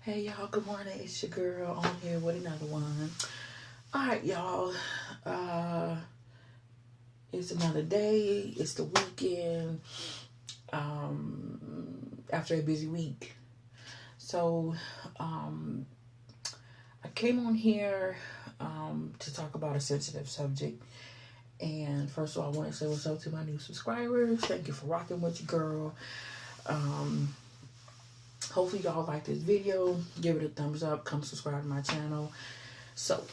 Hey y'all, good morning. It's your girl on here with another one. Alright, y'all. Uh it's another day. It's the weekend. After a busy week. So I came on here to talk about a sensitive subject. And first of all, I want to say what's up to my new subscribers. Thank you for rocking with your girl. Hopefully y'all like this video. Give it a thumbs up. Come subscribe to my channel. So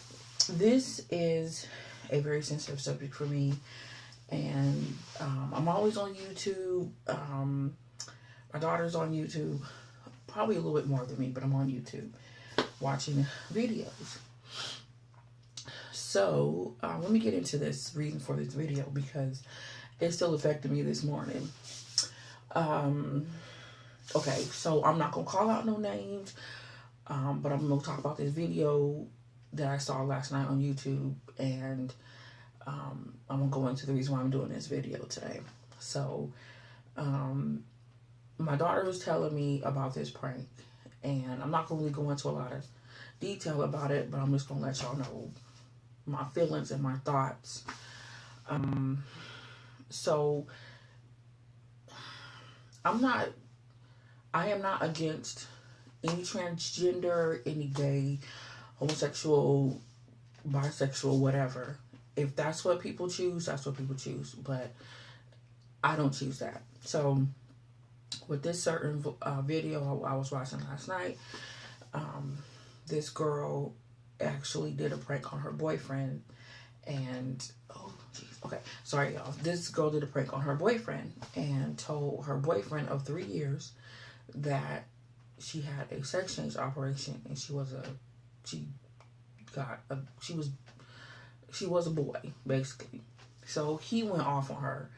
this is a very sensitive subject for me, and I'm always on YouTube. My daughter's on YouTube, probably a little bit more than me, but I'm on YouTube watching videos. So let me get into this reason for this video because it still affected me this morning. Okay, so I'm not gonna call out no names, but I'm gonna talk about this video that I saw last night on YouTube, and I'm gonna go into the reason why I'm doing this video today. So, my daughter was telling me about this prank, and I'm not gonna really go into a lot of detail about it, but I'm just gonna let y'all know my feelings and my thoughts. So, I am not against any transgender, any gay, homosexual, bisexual, whatever. If that's what people choose, that's what people choose. But I don't choose that. So with this certain video I was watching last night, this girl actually did a prank on her boyfriend. And, oh, jeez, okay. Sorry, y'all. This girl did a prank on her boyfriend and told her boyfriend of 3 years that she had a sex change operation and she was a boy, basically. So he went off on her.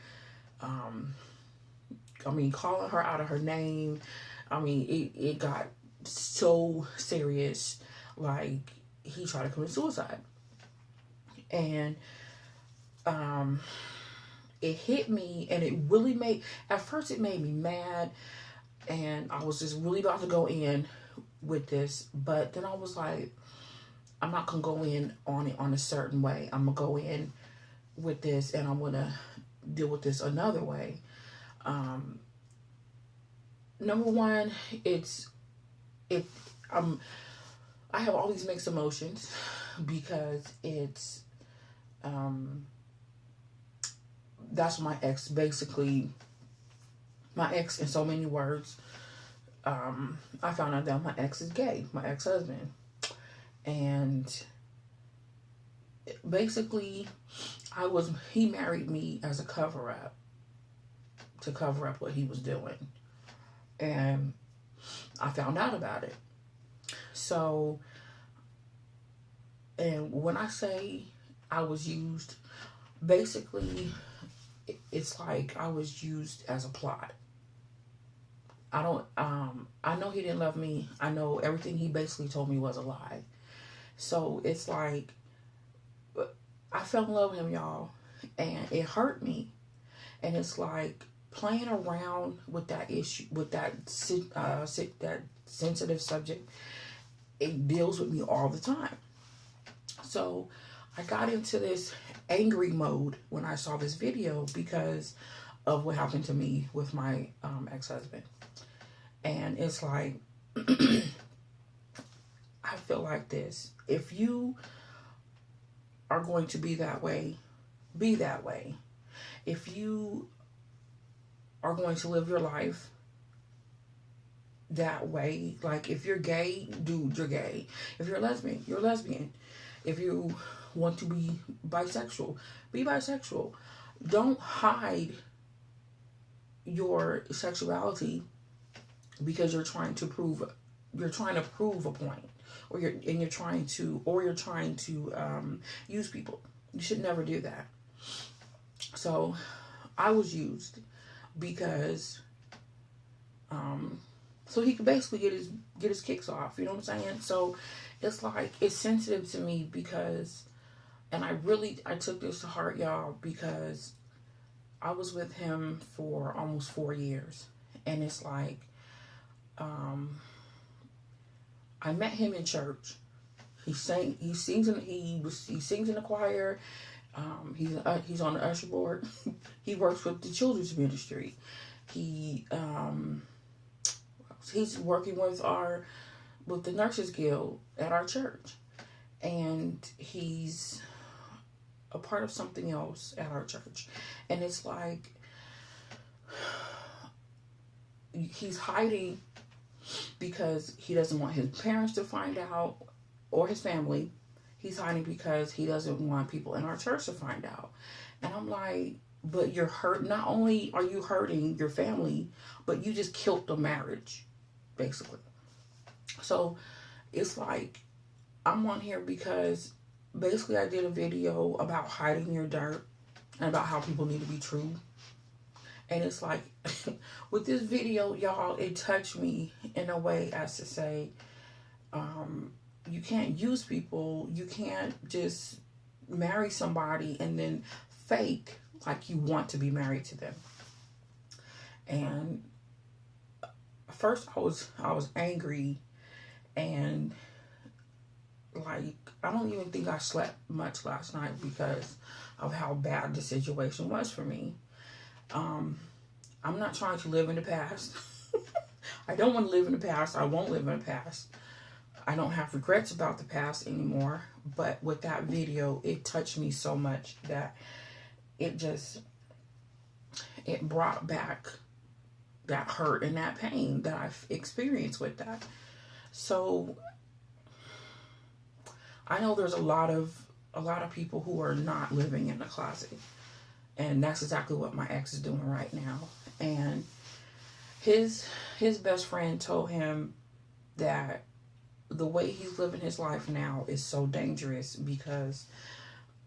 Calling her out of her name. It got so serious. Like, he tried to commit suicide. And it hit me, and it really at first it made me mad, and I was just really about to go in with this, but then I was like, I'm not gonna go in on it on a certain way. I'm gonna go in with this, and I'm gonna deal with this another way. Number one, I have all these mixed emotions because it's that's my ex, basically. My ex, in so many words. I found out that my ex is gay, my ex-husband. And basically, he married me as a cover-up, to cover up what he was doing. And I found out about it. So, and when I say I was used, basically, it's like I was used as a plot. I know he didn't love me. I know everything he basically told me was a lie. So it's like, I fell in love with him, y'all, and it hurt me. And it's like playing around with that issue, with that sensitive subject. It deals with me all the time. So I got into this angry mode when I saw this video because of what happened to me with my ex-husband. And it's like, I feel like this. If you are going to be that way, be that way. If you are going to live your life that way, like if you're gay, dude, you're gay. If you're lesbian, you're lesbian. If you want to be bisexual, be bisexual. Don't hide your sexuality because you're trying to prove a point, or you're trying to use people. You should never do that. So I was used because so he could basically get his kicks off, you know what I'm saying? So it's like, it's sensitive to me because, and I took this to heart, y'all, because I was with him for almost 4 years, and it's like I met him in church. He sang. He sings in. He sings in the choir. He's on the usher board. He works with the children's ministry. He he's working with the Nurses Guild at our church, and he's a part of something else at our church. And it's like he's hiding because he doesn't want his parents to find out, or his family. He's hiding because he doesn't want people in our church to find out. And I'm like, but you're hurt. Not only are you hurting your family, but you just killed the marriage, basically. So it's like, I'm on here because basically I did a video about hiding your dirt and about how people need to be true. And it's like, with this video, y'all, it touched me in a way as to say, you can't use people. You can't just marry somebody and then fake like you want to be married to them. And first I was angry, and like, I don't even think I slept much last night because of how bad the situation was for me. I'm not trying to live in the past. I don't want to live in the past. I won't live in the past. I don't have regrets about the past anymore. But with that video, it touched me so much that it brought back that hurt and that pain that I've experienced with that. So I know there's a lot of people who are not living in the closet. And that's exactly what my ex is doing right now. And his best friend told him that the way he's living his life now is so dangerous because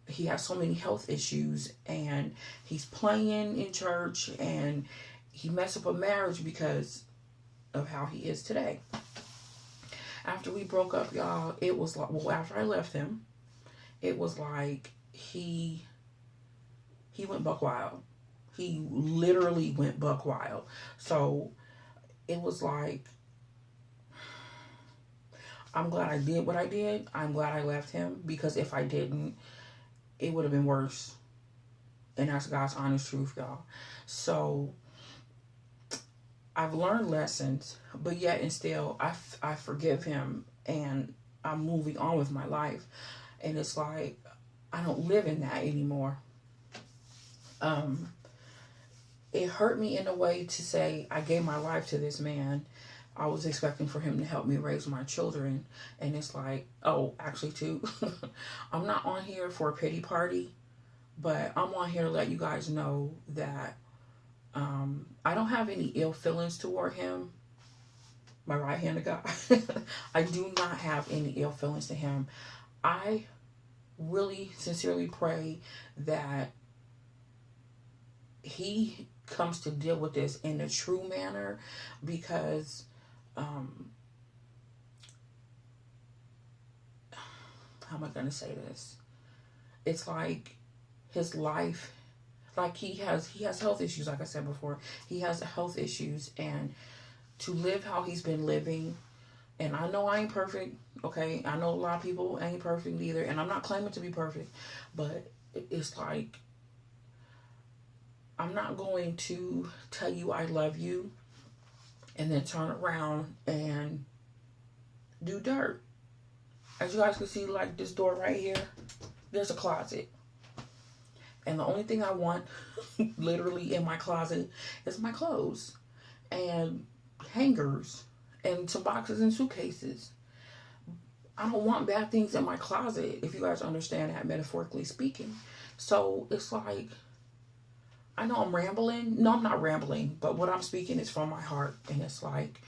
he has so many health issues, and he's playing in church, and he messed up a marriage because of how he is today. After we broke up, y'all, it was like, well, after I left him, it was like he went buck wild. He literally went buck wild. So it was like, I'm glad I did what I did. I'm glad I left him, because if I didn't, it would have been worse. And that's God's honest truth, y'all. So I've learned lessons, but yet and still, I forgive him, and I'm moving on with my life. And it's like, I don't live in that anymore. It hurt me in a way to say I gave my life to this man. I was expecting for him to help me raise my children. And it's like, oh, actually too, I'm not on here for a pity party, but I'm on here to let you guys know that I don't have any ill feelings toward him, my right-handed guy. I do not have any ill feelings to him. I really sincerely pray that he comes to deal with this in a true manner, because how am I going to say this? It's like his life, like he has health issues, like I said before. He has health issues, and to live how he's been living, and I know I ain't perfect, okay? I know a lot of people ain't perfect either, and I'm not claiming to be perfect, but it's like, I'm not going to tell you I love you and then turn around and do dirt. As you guys can see, like this door right here, there's a closet. And the only thing I want literally in my closet is my clothes and hangers and some boxes and suitcases. I don't want bad things in my closet, if you guys understand that, metaphorically speaking. So it's like, I know I'm rambling. No, I'm not rambling, but what I'm speaking is from my heart. And it's like,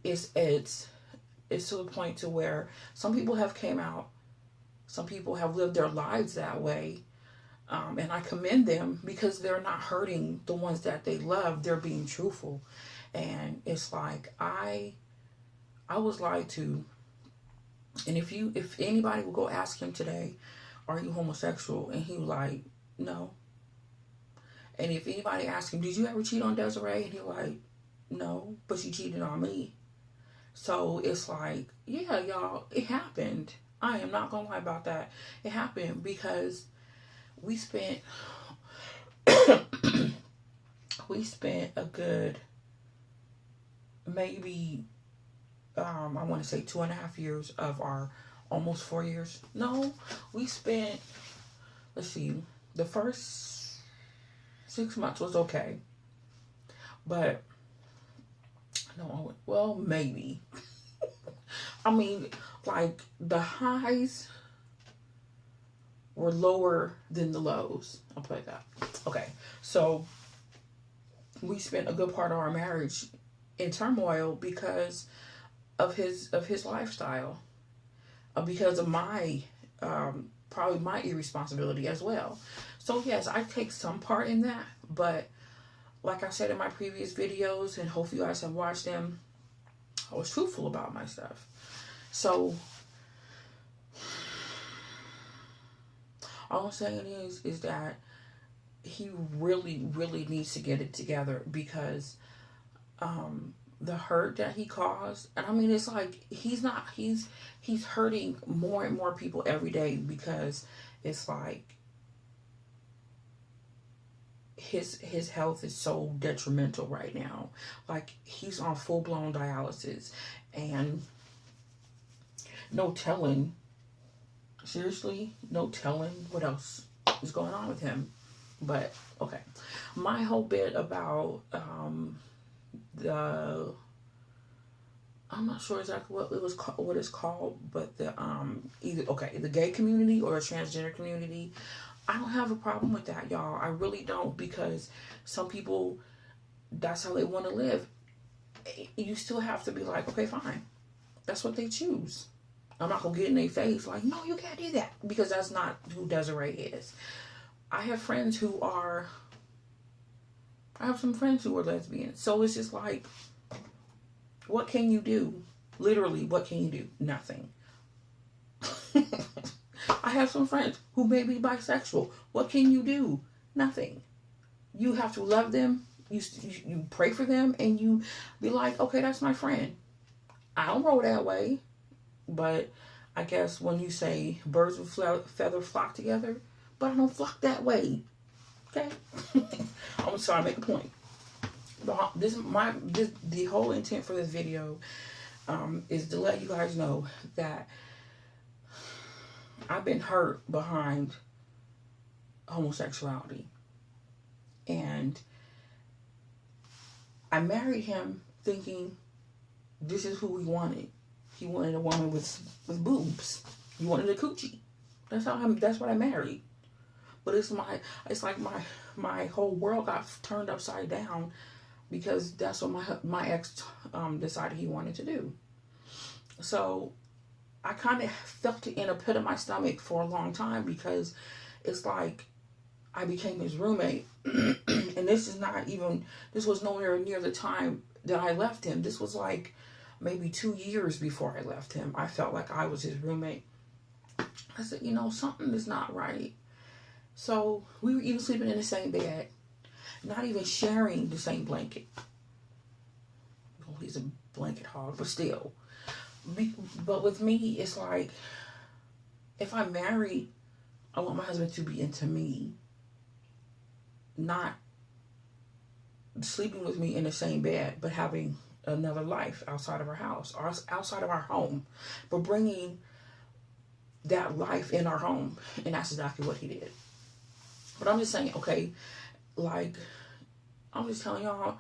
it's to the point to where some people have came out, some people have lived their lives that way, and I commend them, because they're not hurting the ones that they love. They're being truthful. And it's like, I was lied to. And if anybody will go ask him today, are you homosexual? And he was like, no. And if anybody asks him, did you ever cheat on Desiree? And he's like, no, but she cheated on me. So it's like, yeah, y'all, it happened. I am not gonna lie about that. It happened because we spent we spent a good maybe I want to say 2.5 years of our almost 4 years. No, we spent, let's see, the first 6 months was okay, but no, well, maybe. I mean, like the highs were lower than the lows. I'll put it that. Okay, so we spent a good part of our marriage in turmoil because of his lifestyle, because of my probably my irresponsibility as well. So yes, I take some part in that, but like I said in my previous videos, and hopefully you guys have watched them, I was truthful about my stuff. So all I'm saying is that he really, really needs to get it together, because the hurt that he caused, and I mean, it's like he's hurting more and more people every day, because it's like his health is so detrimental right now. Like, he's on full-blown dialysis, and no telling, seriously, no telling what else is going on with him. But okay, my whole bit about the, I'm not sure exactly what it was called, what it's called, but the either, okay, the gay community or the transgender community, I don't have a problem with that, y'all. I really don't, because some people, that's how they want to live. You still have to be like, okay, fine, that's what they choose. I'm not gonna get in their face like, no, you can't do that, because that's not who Desiree is. I have friends who are, I have some friends who are lesbians. So it's just like, what can you do? Literally, what can you do? Nothing. I have some friends who may be bisexual. What can you do? Nothing. You have to love them. You pray for them, and you be like, okay, that's my friend. I don't roll that way, but I guess when you say birds with feather flock together, but I don't flock that way. Okay, I'm sorry to make a point. But the whole intent for this video is to let you guys know that I've been hurt behind homosexuality, and I married him thinking this is who he wanted. He wanted a woman with boobs. He wanted a coochie. That's what I married. But it's like my whole world got turned upside down, because that's what my ex decided he wanted to do. So I kind of felt it in a pit of my stomach for a long time, because it's like I became his roommate. And this was nowhere near the time that I left him. This was like maybe 2 years before I left him. I felt like I was his roommate. I said, something is not right. So we were even sleeping in the same bed, not even sharing the same blanket. Well, he's a blanket hog, but still. But with me, it's like, if I'm married, I want my husband to be into me, not sleeping with me in the same bed, but having another life outside of our house, or outside of our home, but bringing that life in our home. And that's exactly what he did. But I'm just saying, okay, like, I'm just telling y'all,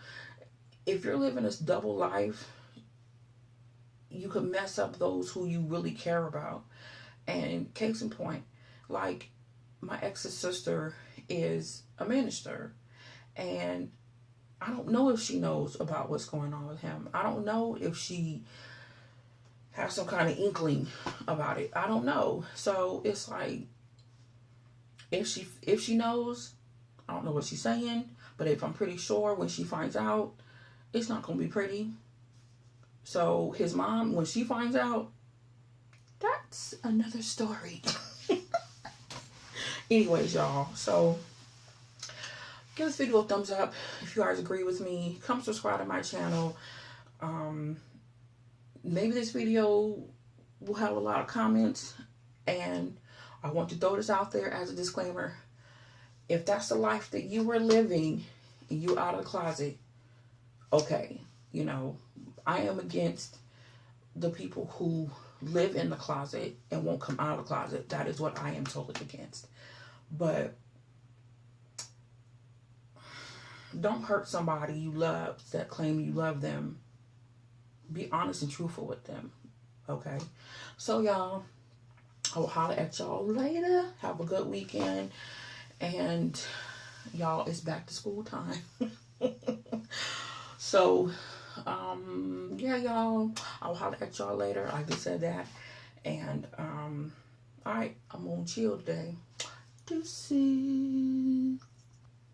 if you're living this double life, you could mess up those who you really care about. And case in point, like, my ex's sister is a minister, and I don't know if she knows about what's going on with him. I don't know if she has some kind of inkling about it. I don't know. So it's like, if she knows, I don't know what she's saying, but if I'm pretty sure when she finds out, it's not going to be pretty. So his mom, when she finds out, that's another story. Anyways, y'all, so give this video a thumbs up if you guys agree with me. Come subscribe to my channel. maybe this video will have a lot of comments, and I want to throw this out there as a disclaimer. If that's the life that you were living and you out of the closet, okay, you know, I am against the people who live in the closet and won't come out of the closet. That is what I am totally against. But don't hurt somebody you love that claim you love them. Be honest and truthful with them. Okay? So, y'all, I will holler at y'all later. Have a good weekend. And, y'all, it's back to school time. So, yeah, y'all, I'll holler at y'all later. I just said that. And, all right, I'm gonna chill today. Deuces.